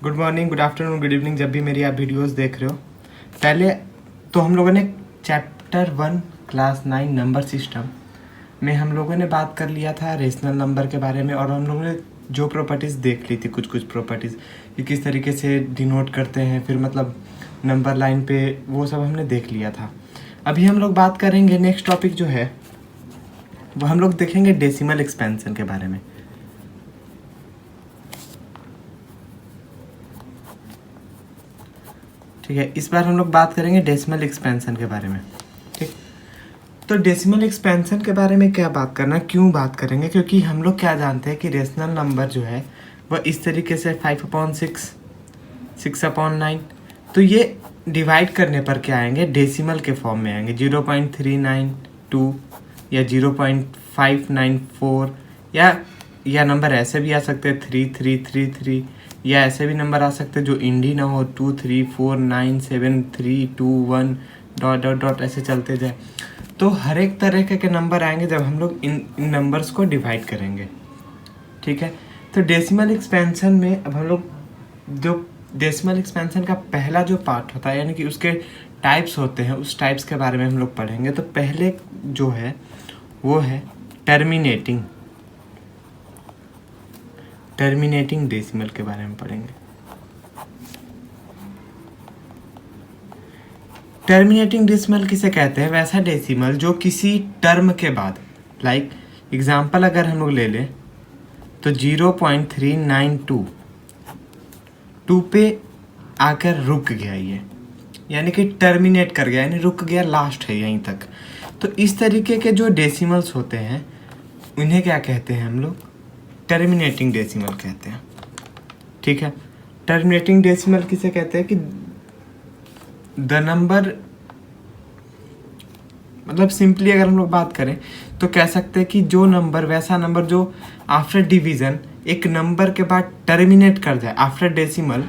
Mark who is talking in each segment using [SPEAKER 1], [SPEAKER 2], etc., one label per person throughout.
[SPEAKER 1] Good morning, good afternoon, good evening, जब भी मेरी आप वीडियोस देख रहे हो। पहले तो हम लोगों ने चैप्टर 1 क्लास 9 नंबर सिस्टम में हम लोगों ने बात कर लिया था रेशनल नंबर के बारे में, और हम लोगों ने जो प्रॉपर्टीज़ देख ली थी, कुछ कुछ प्रॉपर्टीज़ कि किस तरीके से डिनोट करते हैं, फिर मतलब नंबर लाइन पे, वो सब हमने देख लिया था। अभी हम लोग बात करेंगे, नेक्स्ट टॉपिक जो है वो हम लोग देखेंगे डेसिमल एक्सपेंशन के बारे में। ठीक है, इस बार हम लोग बात करेंगे डेसिमल एक्सपेंशन के बारे में। ठीक, तो डेसिमल एक्सपेंशन के बारे में क्या बात करना, क्यों बात करेंगे, क्योंकि हम लोग क्या जानते हैं कि रेशनल नंबर जो है वह इस तरीके से 5/6, 6/9, तो ये डिवाइड करने पर क्या आएंगे, डेसिमल के फॉर्म में आएंगे। 0.392 या 0.594, या नंबर ऐसे भी आ सकते हैं 3333, या ऐसे भी नंबर आ सकते हैं जो इंडी ना हो, 2349732 डॉट डॉट डॉट ऐसे चलते जाए। तो हर एक तरह के नंबर आएंगे जब हम लोग इन नंबर्स को डिवाइड करेंगे। ठीक है, तो डेसिमल एक्सपेंशन में अब हम लोग जो डेसिमल एक्सपेंशन का पहला जो पार्ट होता है, यानी कि उसके टाइप्स होते हैं, उस टाइप्स के बारे में हम लोग पढ़ेंगे। तो पहले जो है वो है टर्मिनेटिंग डेसिमल के बारे में पढ़ेंगे। टर्मिनेटिंग डेसिमल किसे कहते हैं, वैसा डेसिमल जो किसी टर्म के बाद, लाइक एग्जांपल अगर हम लोग ले लें तो 0.392 2 पे आकर रुक गया, ये यानी कि टर्मिनेट कर गया, यानी रुक गया, लास्ट है यहीं तक। तो इस तरीके के जो डेसिमल्स होते हैं उन्हें क्या कहते हैं हम लोग, टर्मिनेटिंग डेसिमल कहते हैं। ठीक है, टर्मिनेटिंग डेसिमल किसे कहते हैं कि द नंबर, मतलब सिंपली अगर हम लोग बात करें तो कह सकते हैं कि जो नंबर, वैसा नंबर जो आफ्टर डिवीज़न एक नंबर के बाद टर्मिनेट कर जाए, आफ्टर डेसिमल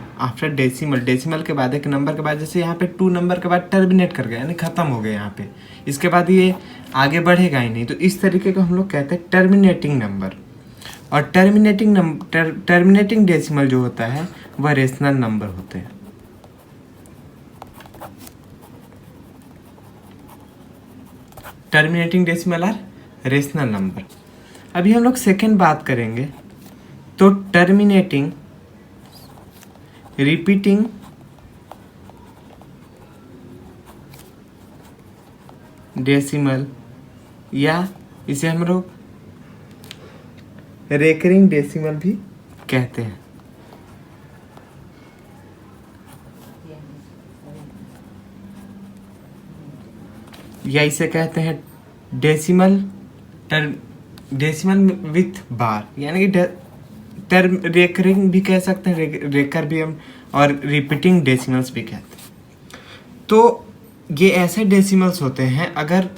[SPEAKER 1] के बाद एक नंबर के बाद, जैसे यहाँ पे 2 नंबर के बाद टर्मिनेट कर गया, यानी ख़त्म हो गया यहाँ पे, इसके बाद ये आगे बढ़ेगा ही नहीं। तो इस तरीके को हम लोग कहते हैं टर्मिनेटिंग नंबर। और टर्मिनेटिंग डेसिमल जो होता है वह रेशनल नंबर होते हैं। Terminating decimal are rational number. अभी हम लोग सेकेंड बात करेंगे, तो टर्मिनेटिंग रिपीटिंग डेसिमल, या इसे हम लोग रेकरिंग डेसिमल भी कहते हैं। या इसे कहते हैं डेसिमल विथ बार, यानी कि रेकरिंग भी कह सकते हैं, रेकर भी हम, और रिपीटिंग डेसिमल्स भी कहते हैं। तो ये ऐसे डेसिमल्स होते हैं अगर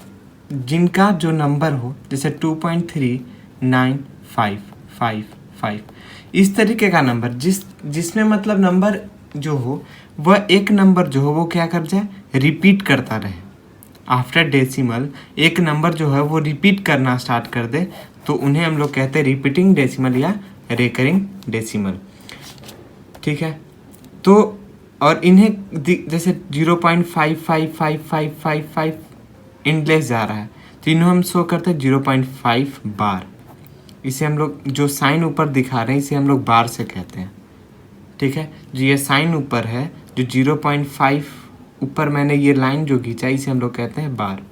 [SPEAKER 1] जिनका जो नंबर हो, जैसे 2.39555, इस तरीके का नंबर, जिसमें मतलब नंबर जो हो वह एक नंबर जो हो वो क्या कर जाए, रिपीट करता रहे। आफ्टर डेसिमल एक नंबर जो है वो रिपीट करना स्टार्ट कर दे, तो उन्हें हम लोग कहते हैं रिपीटिंग डेसिमल या रेकरिंग डेसिमल। ठीक है, तो और इन्हें जैसे 0.55555 इंडलेस जा रहा है, तो इन्हें हम शो करते हैं 0.5 बार। इसे हम लोग, जो साइन ऊपर दिखा रहे हैं इसे हम लोग बार से कहते हैं। ठीक है, जो ये साइन ऊपर है, जो 0.5 ऊपर मैंने ये लाइन जो खींचा, इसे हम लोग कहते हैं बार।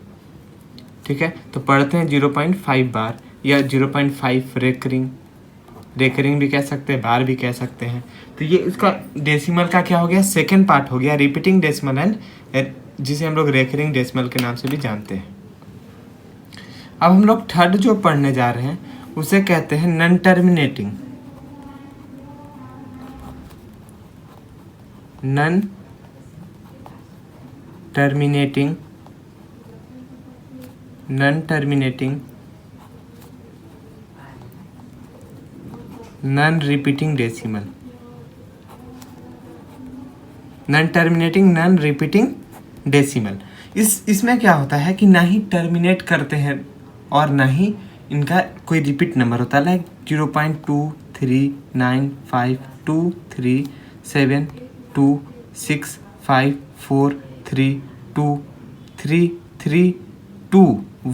[SPEAKER 1] ठीक है, तो पढ़ते हैं 0.5 बार या 0.5 रेकरिंग भी कह सकते हैं, बार भी कह सकते हैं। तो ये इसका डेसिमल का क्या हो गया, सेकेंड पार्ट हो गया, रिपीटिंग डेसिमल एंड, जिसे हम लोग रेकरिंग डेसिमल के नाम से भी जानते हैं। अब हम लोग थर्ड जो पढ़ने जा रहे हैं उसे कहते हैं non terminating non repeating decimal. Non terminating non repeating decimal, इसमें क्या होता है कि ना ही टर्मिनेट करते हैं और ना ही इनका कोई रिपीट नंबर होता है, लाइक 0.2395237 7 2 6 5 4 3 2 3 3 2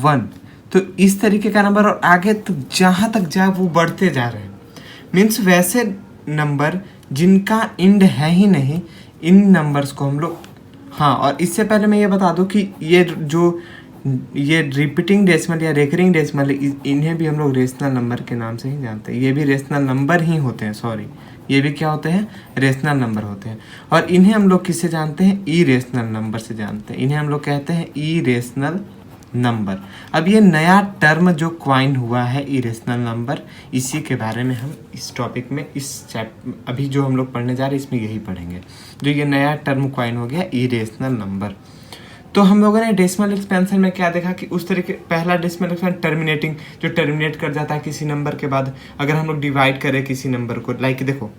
[SPEAKER 1] 1। तो इस तरीके का नंबर, और आगे तो जहाँ तक जाए वो बढ़ते जा रहे हैं। मीन्स वैसे नंबर जिनका एंड है ही नहीं, इन नंबर्स को हम लोग, हाँ, और इससे पहले मैं ये बता दूं कि ये रिपीटिंग डेसिमल या रेकरिंग डेसिमल, इन्हें भी हम लोग रेशनल नंबर के नाम से ही जानते हैं। ये भी रेशनल नंबर ही होते हैं, सॉरी, ये भी क्या होते हैं, रेशनल नंबर होते हैं। और इन्हें हम लोग किससे जानते हैं, ई रेशनल नंबर से जानते हैं। इन्हें हम लोग कहते हैं ई रेशनल नंबर। अब ये नया टर्म जो क्वाइन हुआ है इरेशनल नंबर, इसी के बारे में हम इस टॉपिक में, इस अभी जो हम लोग पढ़ने जा रहे हैं इसमें यही पढ़ेंगे, जो ये नया टर्म क्वाइन हो गया इरेशनल नंबर। तो हम लोगों ने डेसिमल एक्सपेंशन में क्या देखा कि उस तरीके, पहला डेसिमल एक्सपेंशन टर्मिनेटिंग, जो टर्मिनेट कर जाता है किसी नंबर के बाद। अगर हम लोग डिवाइड करें किसी नंबर को, लाइक देखो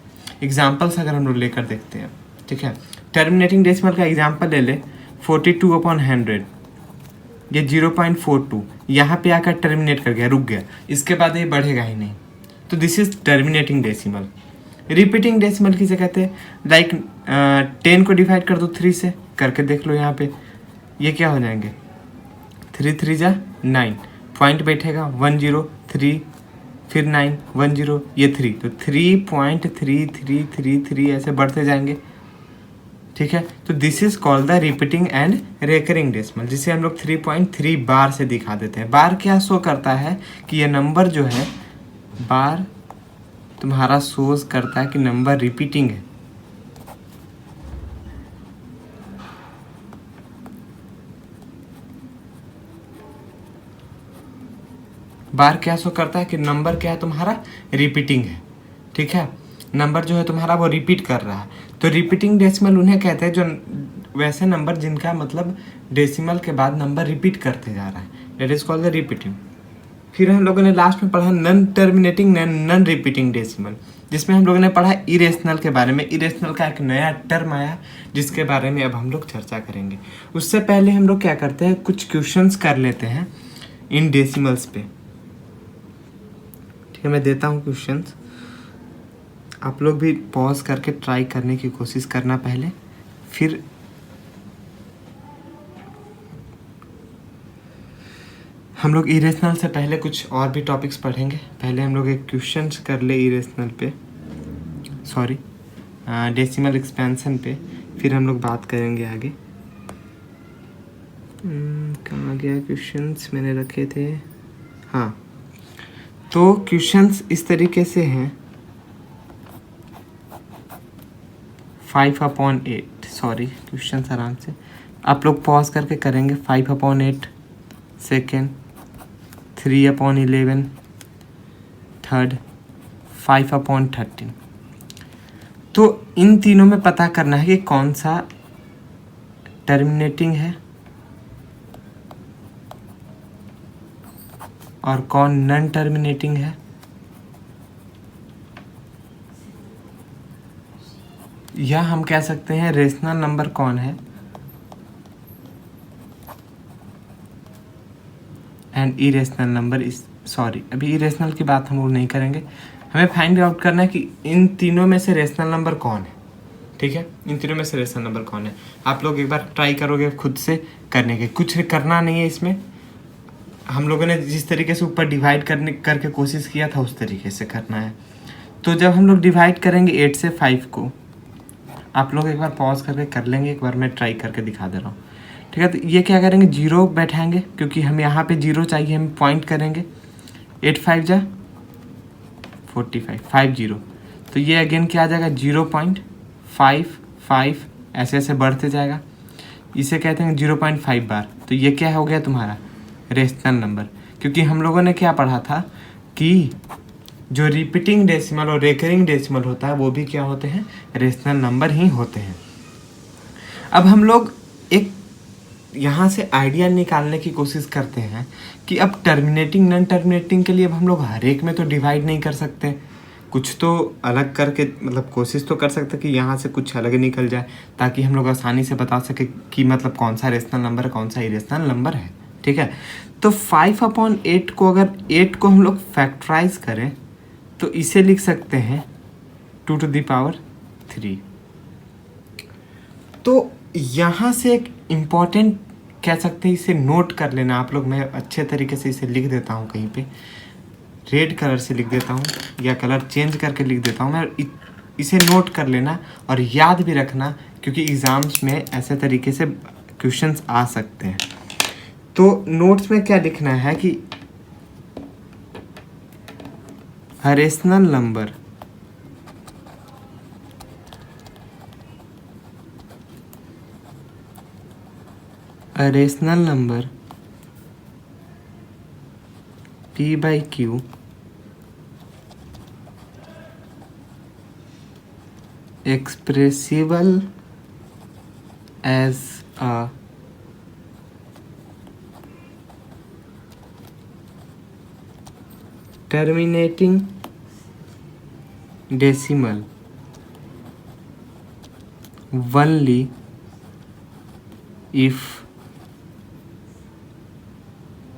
[SPEAKER 1] एग्जाम्पल्स अगर हम लोग लेकर देखते हैं, ठीक है, टर्मिनेटिंग डेसिमल का एग्जाम्पल ले ले 42/100, ये 0.42 यहाँ पे आकर टर्मिनेट कर गया, रुक गया, इसके बाद ये बढ़ेगा ही नहीं, तो this is terminating decimal. Repeating decimal किसे कहते हैं, लाइक 10 को डिवाइड कर दो 3 से, करके देख लो यहाँ पे, ये क्या हो जाएंगे, 3 3 जा 9, पॉइंट बैठेगा 1 0 3, फिर 9 1 0, ये 3, तो 3.3333 ऐसे बढ़ते जाएंगे, ठीक है। तो this is called the repeating and recurring decimal, जिसे हम लोग 3.3 बार से दिखा देते हैं। बार क्या शो करता है कि ये नंबर जो है, बार तुम्हारा शोज करता है कि नंबर रिपीटिंग है। बार क्या शो करता है कि नंबर क्या है तुम्हारा, रिपीटिंग है, ठीक है, नंबर जो है तुम्हारा वो रिपीट कर रहा है। तो रिपीटिंग डेसिमल उन्हें कहते हैं जो वैसे नंबर जिनका मतलब डेसिमल के बाद नंबर रिपीट करते जा रहा है, that is called the repeating. फिर हम लोगों ने लास्ट में पढ़ा non terminating non repeating decimal, जिसमें हम लोगों ने पढ़ा इरेशनल के बारे में। इरेशनल का एक नया टर्म आया जिसके बारे में अब हम लोग चर्चा करेंगे। उससे पहले हम लोग क्या करते हैं, कुछ क्वेश्चंस कर लेते हैं इन डेसिमल्स पे, ठीक है। मैं देता हूँ क्वेश्चंस, आप लोग भी पॉज करके ट्राई करने की कोशिश करना पहले, फिर हम लोग इरेशनल से पहले कुछ और भी टॉपिक्स पढ़ेंगे। पहले हम लोग एक क्वेश्चंस कर ले इरेशनल पे, सॉरी डेसिमल एक्सपेंशन पे, फिर हम लोग बात करेंगे आगे। कहाँ गया क्वेश्चंस, मैंने रखे थे, हाँ। तो क्वेश्चंस इस तरीके से हैं, 5/8, सॉरी क्वेश्चन आराम से आप लोग पॉज करके करेंगे। 5/8 सेकेंड, 3/11 थर्ड, 5/13। तो इन तीनों में पता करना है कि कौन सा टर्मिनेटिंग है और कौन नॉन टर्मिनेटिंग है, या हम कह सकते हैं रेशनल नंबर कौन है and irrational number is, sorry अभी इरेशनल की बात हम लोग नहीं करेंगे, हमें फाइंड आउट करना है कि इन तीनों में से रेशनल नंबर कौन है, ठीक है। इन तीनों में से रेशनल नंबर कौन है, आप लोग एक बार ट्राई करोगे खुद से करने के, कुछ करना नहीं है इसमें। हम लोगों ने जिस तरीके से ऊपर डिवाइड करके कोशिश किया था उस तरीके से करना है। तो जब हम लोग डिवाइड करेंगे 8 से 5 को, आप लोग एक बार पॉज करके कर लेंगे, एक बार मैं ट्राई करके दिखा दे रहा हूँ, ठीक है। तो ये क्या करेंगे, 0 बैठाएंगे, क्योंकि हम यहाँ पे 0 चाहिए, हम पॉइंट करेंगे, 8 5 जा 45, 50, तो ये अगेन क्या आ जाएगा 0.55, ऐसे ऐसे बढ़ते जाएगा, इसे कहते हैं 0.5 बार। तो ये क्या हो गया तुम्हारा रेशनल नंबर, क्योंकि हम लोगों ने क्या पढ़ा था कि जो रिपीटिंग डेसिमल और रेकरिंग डेसिमल होता है वो भी क्या होते हैं, रेशनल नंबर ही होते हैं। अब हम लोग एक यहाँ से आइडिया निकालने की कोशिश करते हैं कि अब टर्मिनेटिंग नॉन टर्मिनेटिंग के लिए अब हम लोग हर एक में तो डिवाइड नहीं कर सकते, कुछ तो अलग करके मतलब कोशिश तो कर सकते कि यहाँ से कुछ अलग निकल जाए, ताकि हम लोग आसानी से बता सके कि मतलब कौन सा रेशनल नंबर है, कौन सा इरेशनल नंबर है, ठीक है। तो 5/8 को, अगर 8 को हम लोग फैक्टराइज करें तो इसे लिख सकते हैं 2 to the power 3, तो यहाँ से एक इम्पॉर्टेंट कह सकते हैं, इसे नोट कर लेना आप लोग। मैं अच्छे तरीके से इसे लिख देता हूँ कहीं पे, रेड कलर से लिख देता हूँ या कलर चेंज करके लिख देता हूँ मैं। इसे नोट कर लेना और याद भी रखना, क्योंकि एग्ज़ाम्स में ऐसे तरीके से क्वेश्चंस आ सकते हैं। तो नोट्स में क्या लिखना है कि rational number P/Q expressible as a terminating decimal only if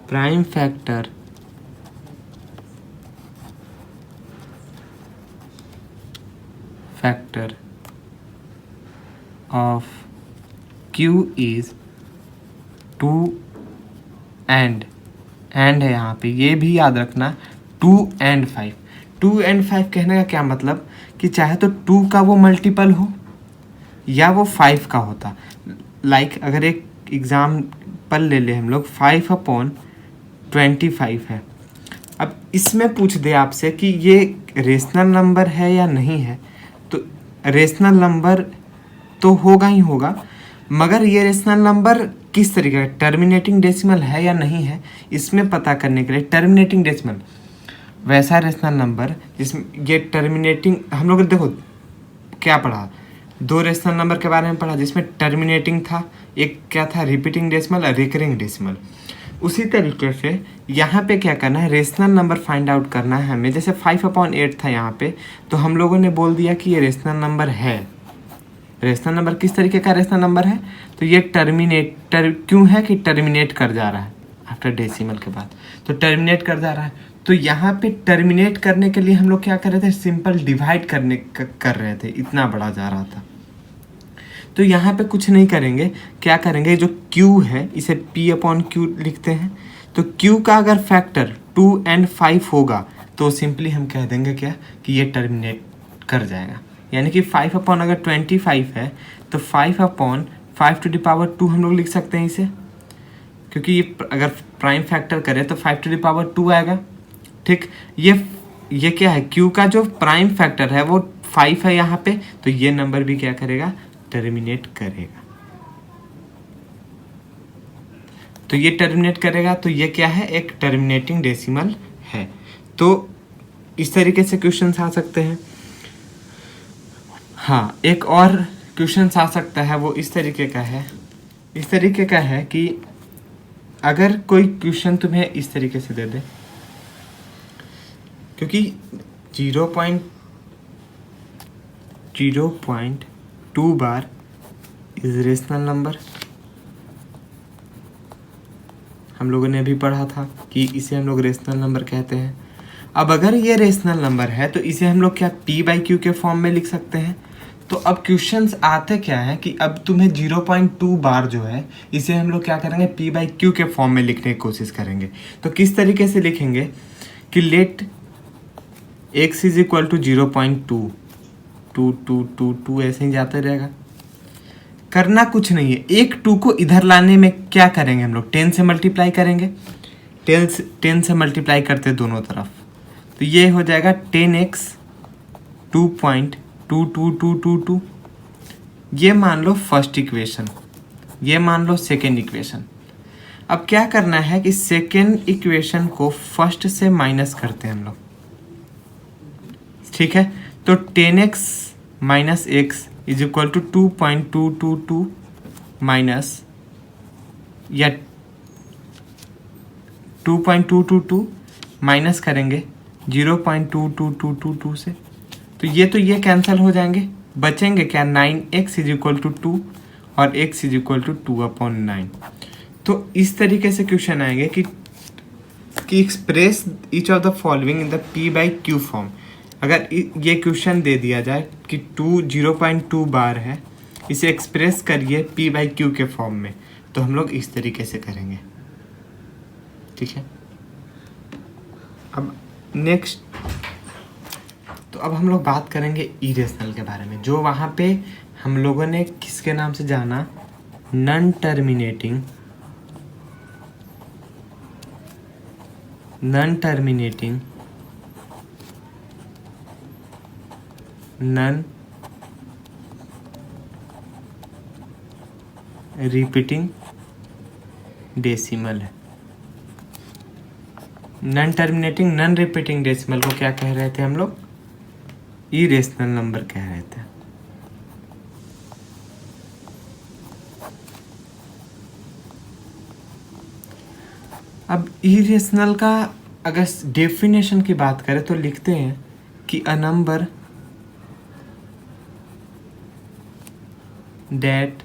[SPEAKER 1] prime factor of Q is 2 and है यहाँ पे, ये भी याद रखना 2 and 5। 2 and 5 कहने का क्या मतलब कि चाहे तो 2 का वो मल्टीपल हो या वो 5 का होता। लाइक अगर एक एग्जाम्पल ले ले हम लोग, 5/25 है। अब इसमें पूछ दे आपसे कि ये रेशनल नंबर है या नहीं है, तो रेशनल नंबर तो होगा ही होगा, मगर ये रेशनल नंबर किस तरीके का, टर्मिनेटिंग डेसिमल है या नहीं है, इसमें पता करने के लिए टर्मिनेटिंग डेसिमल वैसा रेशनल नंबर जिसमें ये टर्मिनेटिंग, हम लोग देखो क्या पढ़ा, 2 रेशनल नंबर के बारे में पढ़ा जिसमें टर्मिनेटिंग था, एक क्या था रिपीटिंग डेसिमल और रिकरिंग डेसिमल। उसी तरीके से यहाँ पे क्या करना है, रेशनल नंबर फाइंड आउट करना है हमें। जैसे 5/8 था यहाँ पे, तो हम लोगों ने बोल दिया कि ये रेशनल नंबर है। रेशनल नंबर किस तरीके का रेशनल नंबर है, तो ये क्यों है कि टर्मिनेट कर जा रहा है आफ्टर डेसिमल के बाद, तो टर्मिनेट कर जा रहा है। तो यहाँ पे टर्मिनेट करने के लिए हम लोग क्या कर रहे थे, सिंपल डिवाइड कर रहे थे, इतना बड़ा जा रहा था। तो यहाँ पे कुछ नहीं करेंगे, क्या करेंगे, जो Q है इसे P/Q लिखते हैं। तो Q का अगर फैक्टर 2 and 5 होगा तो सिंपली हम कह देंगे क्या कि ये टर्मिनेट कर जाएगा। यानी कि 5/25 है तो 5/5 हम लोग लिख सकते हैं इसे, क्योंकि ये अगर प्राइम फैक्टर करें तो 5/2 आएगा। ठीक, ये क्या है, Q का जो प्राइम फैक्टर है वो 5 है यहाँ पे, तो ये नंबर भी क्या करेगा, टर्मिनेट करेगा। तो ये टर्मिनेट करेगा, तो ये क्या है, एक टर्मिनेटिंग डेसिमल है। तो इस तरीके से क्वेश्चंस आ सकते हैं। हाँ, एक और क्वेश्चन आ सकता है, वो इस तरीके का है कि अगर कोई क्वेश्चन तुम्हें इस तरीके से दे दे, क्योंकि 0.2 बार इज रेशनल नंबर, हम लोगों ने अभी पढ़ा था कि इसे हम लोग रेशनल नंबर कहते हैं। अब अगर ये रेशनल नंबर है तो इसे हम लोग क्या P/Q के फॉर्म में लिख सकते हैं। तो अब क्वेश्चंस आते क्या है कि अब तुम्हें 0.2 बार जो है इसे हम लोग क्या करेंगे, P/Q के फॉर्म में लिखने की कोशिश करेंगे। तो किस तरीके से लिखेंगे कि let x is equal to 0.2 ऐसे ही जाते रहेगा। करना कुछ नहीं है, एक 2 को इधर लाने में क्या करेंगे हम लोग, 10 से मल्टीप्लाई करेंगे। 10 से मल्टीप्लाई करते दोनों तरफ, तो ये हो जाएगा 10x 2.2222। ये मान लो फर्स्ट इक्वेशन, ये मान लो सेकेंड इक्वेशन। अब क्या करना है कि सेकेंड इक्वेशन को फर्स्ट से माइनस करते हैं हम लोग, ठीक है। तो 10x minus x is equal to 2.222 minus या 2.222 माइनस करेंगे 0.22222 से, तो ये कैंसिल हो जाएंगे, बचेंगे क्या, 9x इज इक्वल टू 2 और x इज इक्वल टू 2/9। तो इस तरीके से क्वेश्चन आएंगे कि express each of the following in the P/Q form. अगर ये क्वेश्चन दे दिया जाए कि 0.2 बार है इसे एक्सप्रेस करिए p बाई क्यू के फॉर्म में, तो हम लोग इस तरीके से करेंगे। ठीक है, अब नेक्स्ट, तो अब हम लोग बात करेंगे इरेशनल के बारे में, जो वहाँ पे हम लोगों ने किसके नाम से जाना, non terminating non repeating decimal है। Non terminating non repeating decimal को क्या कह रहे थे हम लोग, इरेशनल नंबर कह रहे थे। अब इरेशनल का अगर डेफिनेशन की बात करें तो लिखते हैं कि a number that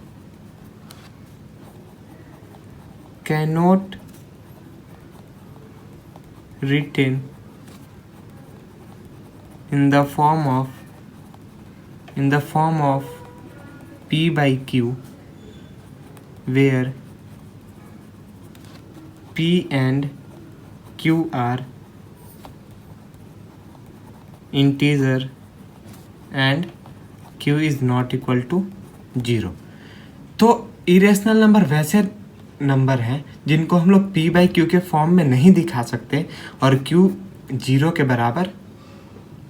[SPEAKER 1] cannot written in the form of p by q, where p and q are integer and q is not equal to 0। तो इरेशनल नंबर वैसे नंबर हैं जिनको हम लोग p बाई क्यू के फॉर्म में नहीं दिखा सकते, और q 0 के बराबर,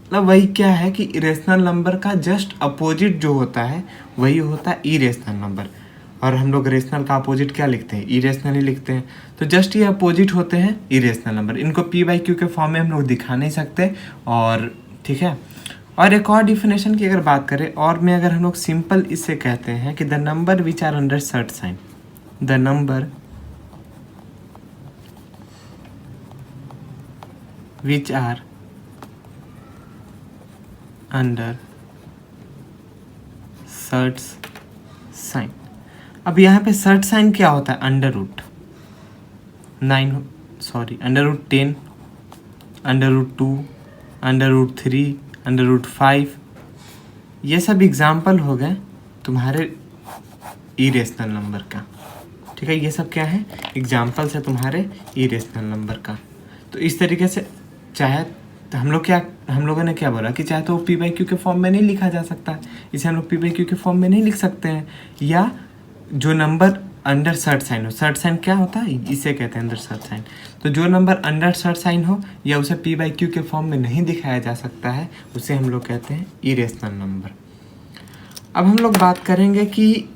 [SPEAKER 1] मतलब वही क्या है कि इरेशनल नंबर का जस्ट अपोजिट जो होता है वही होता है इरेशनल नंबर। और हम लोग रेशनल का अपोजिट क्या लिखते हैं, इरेशनल ही लिखते हैं। तो जस्ट ये अपोजिट होते हैं इरेशनल नंबर, इनको p बाई क्यू के फॉर्म में हम लोग दिखा नहीं सकते। और ठीक है, और एक और डिफिनेशन की अगर बात करें, और में अगर हम लोग सिंपल इससे कहते हैं कि the number which are under surd sign, the number which are under surd sign. अब यहाँ पे सर्ट साइन क्या होता है, under root 10, under root 2, under root 3, under root 5, ये सब एग्जाम्पल हो गए तुम्हारे इरेशनल नंबर का। ठीक है, ये सब क्या है, एग्जाम्पल्स है तुम्हारे इरेशनल नंबर का। तो इस तरीके से चाहे तो हम लोगों ने क्या बोला कि चाहे तो p बाई क्यू के फॉर्म में नहीं लिखा जा सकता, इसे हम लोग p बाई क्यू के फॉर्म में नहीं लिख सकते हैं, या जो नंबर अंडर सर्ट साइन हो, सर्ट साइन क्या होता है, इसे कहते हैं अंडर सर्ट साइन। तो जो नंबर अंडर सर्ट साइन हो या उसे p बाई क्यू के फॉर्म में नहीं दिखाया जा सकता है, उसे हम लोग कहते हैं इरेशनल नंबर। अब हम लोग बात करेंगे कि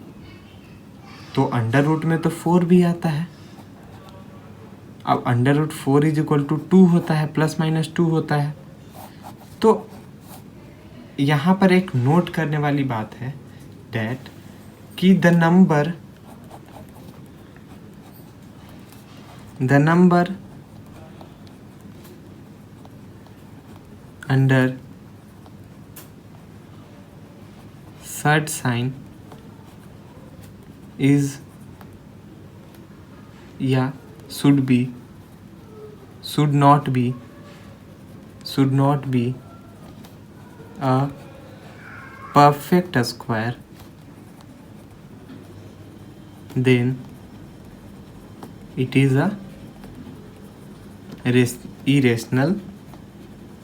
[SPEAKER 1] तो अंडर रूट में तो 4 भी आता है। अब under root 4 is equal to 2 होता है, प्लस माइनस 2 होता है। तो यहाँ पर एक नोट करने वाली बात है डैट कि the number under surd sign is या should not be a perfect square, then it is a irrational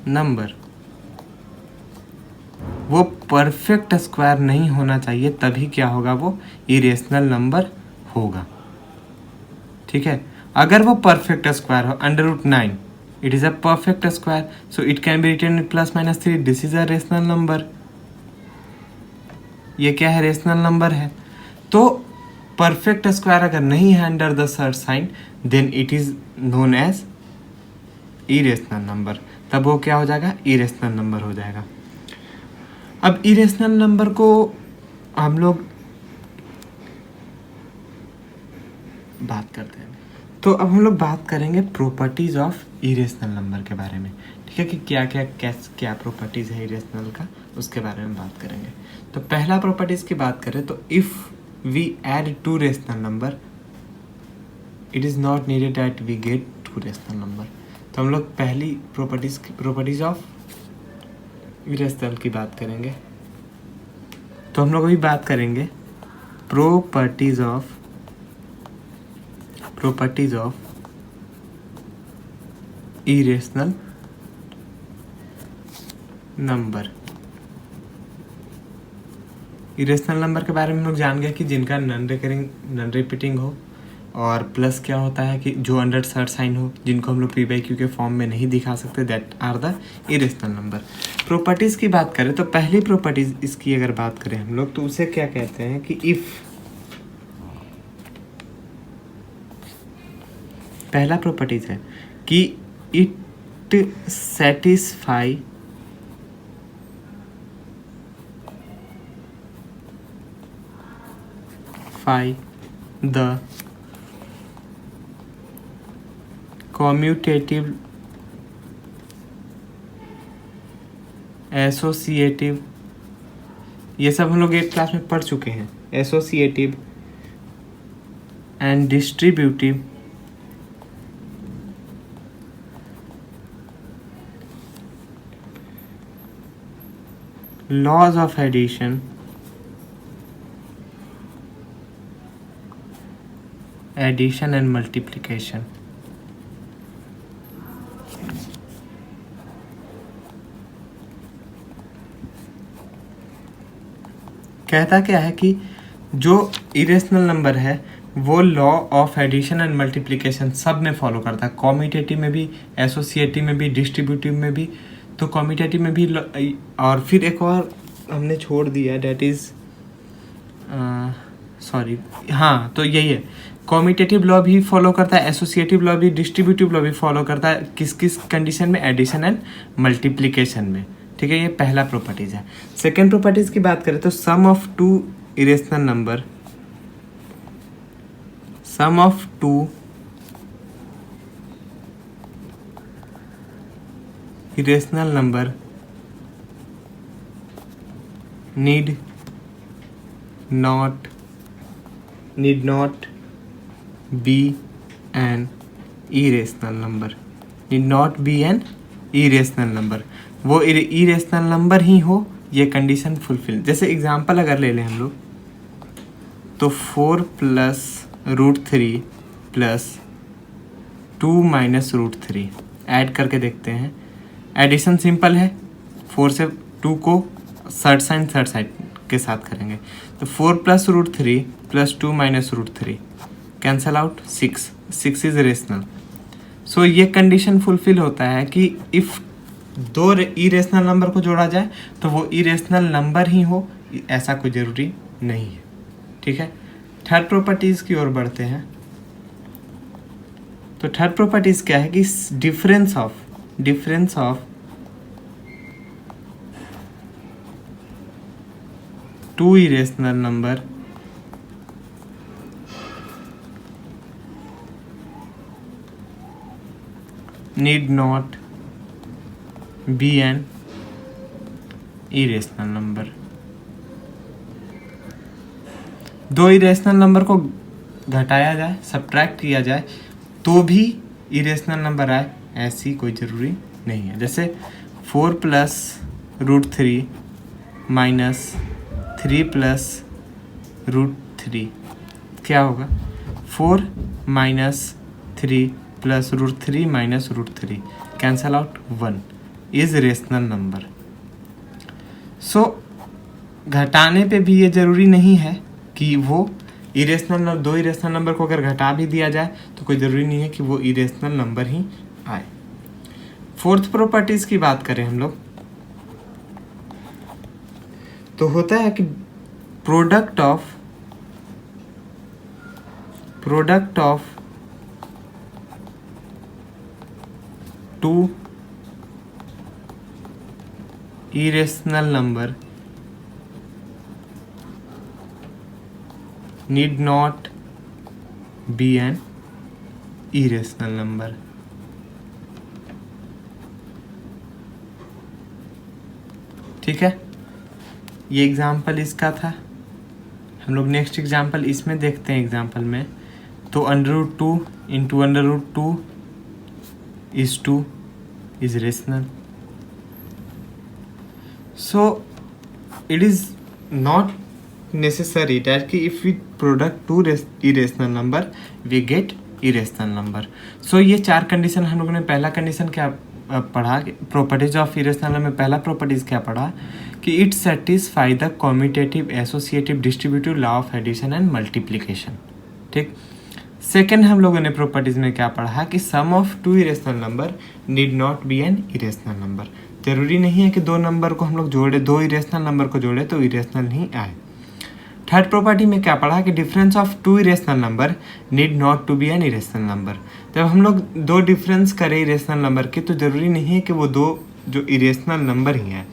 [SPEAKER 1] number। वो परफेक्ट स्क्वायर नहीं होना चाहिए, तभी क्या होगा, वो इरेशनल नंबर होगा। ठीक है, अगर वो परफेक्ट स्क्वायर हो, under root 9 it is a perfect square, so it can be written in plus minus 3, this is a rational number. ये क्या है, रेशनल नंबर है। तो परफेक्ट स्क्वायर अगर नहीं है under the surd sign, then it is known as irrational number, तब वो क्या हो जाएगा, इरेशनल नंबर हो जाएगा। अब इरेशनल नंबर को हम लोग बात करते हैं, तो अब हम लोग बात करेंगे प्रॉपर्टीज ऑफ इरेशनल नंबर के बारे में। ठीक है, कि क्या प्रॉपर्टीज है इरेशनल का, उसके बारे में बात करेंगे। तो पहला प्रॉपर्टीज की बात करें तो if we add 2 rational number it is not needed that we get 2 rational number. तो हम लोग पहली प्रॉपर्टीज ऑफ इरेशनल की बात करेंगे। तो हम लोग अभी बात करेंगे properties of irrational number. Irrational number के बारे में हम लोग जान गए कि जिनका नॉन रिपीटिंग हो, और प्लस क्या होता है कि जो अंडर थर्ड साइन हो, जिनको हम लोग पी बाई क्यू के फॉर्म में नहीं दिखा सकते, that are the irrational number. Properties की बात करें तो पहली प्रॉपर्टीज इसकी अगर बात करें हम लोग तो उसे क्या कहते हैं कि इफ़, पहला प्रॉपर्टीज है कि it satisfy the commutative associative, ये सब हम लोग 8th क्लास में पढ़ चुके हैं, associative and distributive laws of addition and multiplication. कहता क्या है कि जो इरेशनल नंबर है वो law of addition and multiplication सब में फॉलो करता है, कॉम्यूटेटिव में भी, एसोसिएटिव में भी, डिस्ट्रीब्यूटिव में भी। तो कॉम्यूटेटिव में भी, और फिर एक और हमने छोड़ दिया, डेट इज सॉरी, हाँ, तो यही है, कॉम्यूटेटिव लॉ भी फॉलो करता है, एसोसिएटिव लॉ भी, डिस्ट्रीब्यूटिव लॉ भी फॉलो करता है। किस किस कंडीशन में? एडिशन एंड मल्टीप्लिकेशन में। ठीक है, ये पहला प्रॉपर्टीज है। सेकेंड प्रॉपर्टीज की बात करें तो sum of two irrational number, sum of two irrational number need not be an irrational number, need not be an irrational number। वो irrational number ही हो, ये कंडीशन फुलफिल। जैसे एग्जांपल अगर ले लें हम लोग तो 4 plus root 3 plus 2 minus root 3 add करके देखते हैं। एडिशन सिंपल है, 4 से 2 को थर्ड साइड के साथ करेंगे तो 4 plus root 3 plus 2 minus root 3 cancel out, 6 is rational. So ये कंडीशन फुलफिल होता है कि इफ़ दो इरेशनल नंबर को जोड़ा जाए तो वो इरेशनल नंबर ही हो, ऐसा कोई ज़रूरी नहीं है। ठीक है, थर्ड प्रॉपर्टीज़ की ओर बढ़ते हैं। तो थर्ड प्रॉपर्टीज़ क्या है कि difference of two irrational number need not be an irrational number। दो इरेशनल नंबर को घटाया जाए, सब्ट्रैक्ट किया जाए तो भी इरेशनल नंबर आए, ऐसी कोई ज़रूरी नहीं है। जैसे 4 plus root 3 minus 3 plus root 3 क्या होगा? 4 minus 3 plus root 3 minus root 3 cancel out, 1 is rational number. So घटाने पे भी ये ज़रूरी नहीं है कि वो इरेशनल, दो इरेशनल नंबर को अगर घटा भी दिया जाए तो कोई ज़रूरी नहीं है कि वो इरेशनल नंबर ही आए। फोर्थ प्रॉपर्टीज़ की बात करें हम लोग तो होता है कि product of two irrational number need not be an irrational number। ठीक है, ये एग्जाम्पल इसका था। हम लोग नेक्स्ट एग्जाम्पल इसमें देखते हैं। एग्जाम्पल में तो √2 into √2 is 2 is rational। So it is not necessary that कि if we product two irrational number we get irrational number. So ये चार कंडीशन हम लोगों ने पहला कंडीशन क्या पढ़ा, प्रॉपर्टीज ऑफ इरेशनल में पहला प्रॉपर्टीज क्या पढ़ा कि it satisfy the commutative associative distributive law of addition and multiplication. ठीक. सेकेंड हम लोगों ने प्रॉपर्टीज में क्या पढ़ा कि sum of two irrational number need not be an irrational number. जरूरी नहीं है कि दो नंबर को हम लोग जोड़े, दो इरेशनल नंबर को जोड़े तो इरेशनल ही आए. थर्ड प्रॉपर्टी में क्या पढ़ा कि difference of two irrational number need not to be an irrational number. जब हम लोग दो डिफरेंस करें इरेशनल नंबर के तो ज़रूरी नहीं है कि वो दो जो इरेशनल नंबर ही हैं.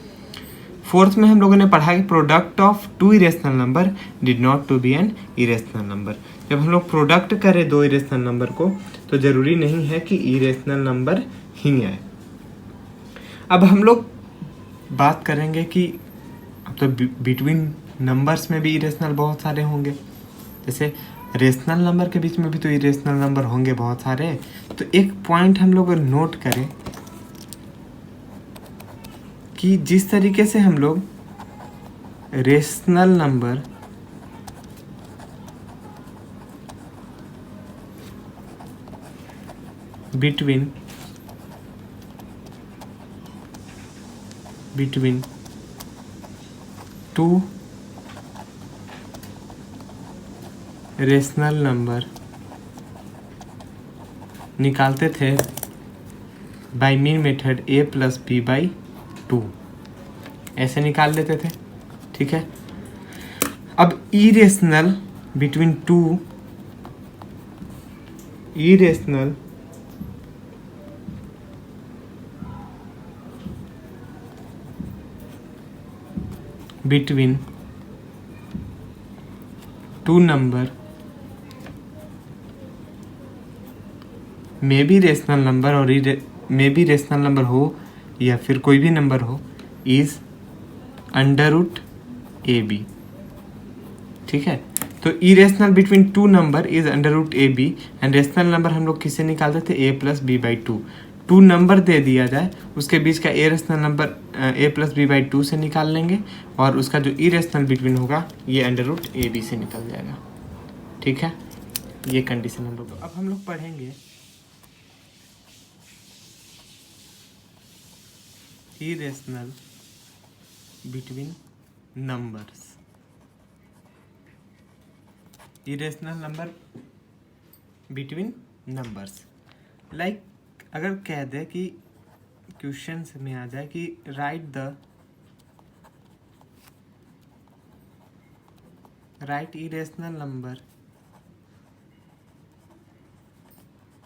[SPEAKER 1] फोर्थ में हम लोगों ने पढ़ा कि product of two irrational number need not to be an irrational number. जब हम लोग प्रोडक्ट करें दो इरेशनल नंबर को तो ज़रूरी नहीं है कि इरेशनल नंबर ही आए. अब हम लोग बात करेंगे कि अब तो बिटवीन नंबर्स में भी इरेशनल बहुत सारे होंगे. जैसे रेशनल नंबर के बीच में भी तो इरेशनल नंबर होंगे बहुत सारे. तो एक पॉइंट हम लोग नोट करें कि जिस तरीके से हम लोग rational number between two rational number निकालते थे by mean method a plus B by 2 ऐसे निकाल लेते थे. ठीक है. अब irrational between two irrational between two number may be rational number और मे बी रेशनल नंबर हो या फिर कोई भी नंबर हो is under root A B. ठीक है. तो irrational between two number is under root A B and rational number हम लोग किससे निकालते थे A plus B by 2. Two number दे दिया जाए उसके बीच का a rational number A plus B by 2 से निकाल लेंगे और उसका जो इरेशनल बिटवीन होगा ये अंडर रूट ए बी से निकल जाएगा. ठीक है. ये कंडीशन हम लोग. अब हम लोग पढ़ेंगे irrational between numbers. Irrational number between numbers like अगर कह दे कि क्वेश्चन में आ जाए कि write irrational number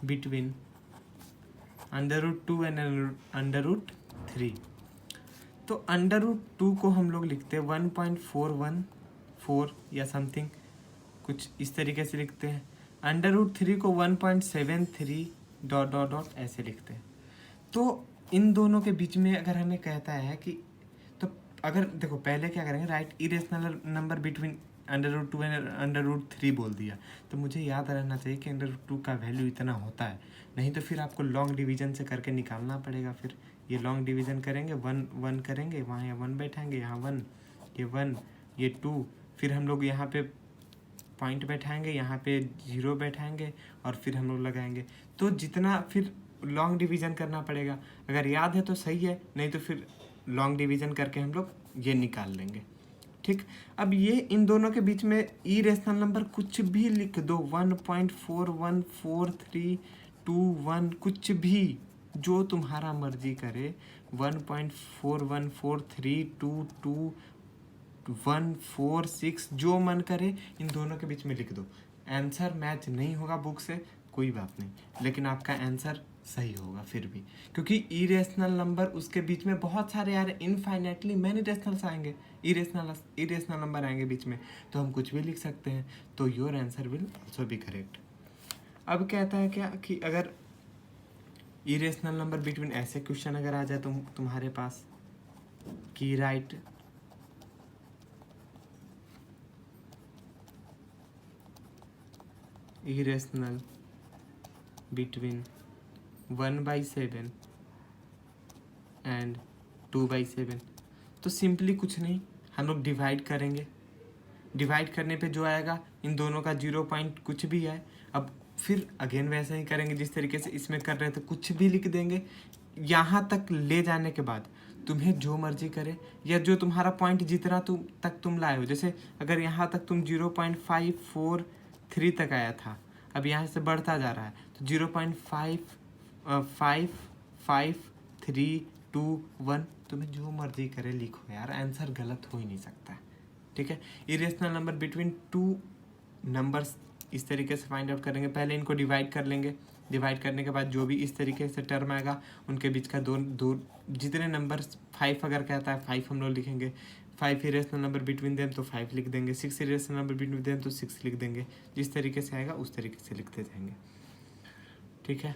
[SPEAKER 1] between under root 2 and under root 3. तो अंडर रूट 2 को हम लोग लिखते हैं 1.414 या समथिंग कुछ इस तरीके से लिखते हैं. अंडर रूट 3 को 1.73 ... ऐसे लिखते हैं. तो इन दोनों के बीच में अगर हमें कहता है कि तो अगर देखो पहले क्या करेंगे write irrational number between under root 2 and under root 3 बोल दिया तो मुझे याद रहना चाहिए कि अंडर रूट 2 का वैल्यू इतना होता है. नहीं तो फिर आपको लॉन्ग डिवीजन से करके निकालना पड़ेगा. फिर ये लॉन्ग डिवीजन करेंगे 1 करेंगे वहाँ यहाँ 1 बैठाएंगे यहाँ 1 ये 1 ये 2 फिर हम लोग यहाँ पे पॉइंट बैठाएंगे यहाँ पे 0 बैठाएंगे और फिर हम लोग लगाएंगे. तो जितना फिर लॉन्ग डिवीजन करना पड़ेगा. अगर याद है तो सही है नहीं तो फिर लॉन्ग डिवीजन करके हम लोग ये निकाल लेंगे. ठीक. अब ये इन दोनों के बीच में इरेशनल नंबर कुछ भी लिख दो 1.41432 कुछ भी जो तुम्हारा मर्जी करे 1.414322146 जो मन करे इन दोनों के बीच में लिख दो. आंसर मैच नहीं होगा बुक से कोई बात नहीं लेकिन आपका आंसर सही होगा फिर भी क्योंकि इरेशनल नंबर उसके बीच में बहुत सारे यार इनफाइनेटली मैनी रेशनल्स आएंगे इरेशनल नंबर आएंगे बीच में तो हम कुछ भी लिख सकते हैं. तो your answer will also be correct. अब कहता है क्या कि अगर इरेशनल नंबर बिटवीन ऐसे क्वेश्चन अगर आ जाए तुम्हारे पास कि राइट इरेशनल बिटवीन 1/7 एंड 2/7 तो सिंपली कुछ नहीं हम लोग डिवाइड करेंगे डिवाइड करने पे जो आएगा इन दोनों का 0 पॉइंट कुछ भी है। अब फिर अगेन वैसे ही करेंगे जिस तरीके से इसमें कर रहे थे, कुछ भी लिख देंगे। यहाँ तक ले जाने के बाद तुम्हें जो मर्जी करे, या जो तुम्हारा पॉइंट जितना तुम लाए हो, जैसे अगर यहाँ तक तुम 0.543 तक आया था, अब यहाँ से बढ़ता जा रहा है तो 0.555321, तुम्हें जो मर्जी करे लिखो यार, आंसर गलत हो ही नहीं सकता है। ठीक है, irrational number between two numbers इस तरीके से फाइंड आउट करेंगे। पहले इनको डिवाइड कर लेंगे, डिवाइड करने के बाद जो भी इस तरीके से टर्म आएगा उनके बीच का दो जितने नंबर 5 अगर कहता है 5 हम लोग लिखेंगे, 5 इरेशनल नंबर बिटवीन देम तो 5 लिख देंगे, 6 इरेशनल नंबर बिटवीन देम तो 6 लिख देंगे। जिस तरीके से आएगा उस तरीके से लिखते जाएंगे। ठीक है।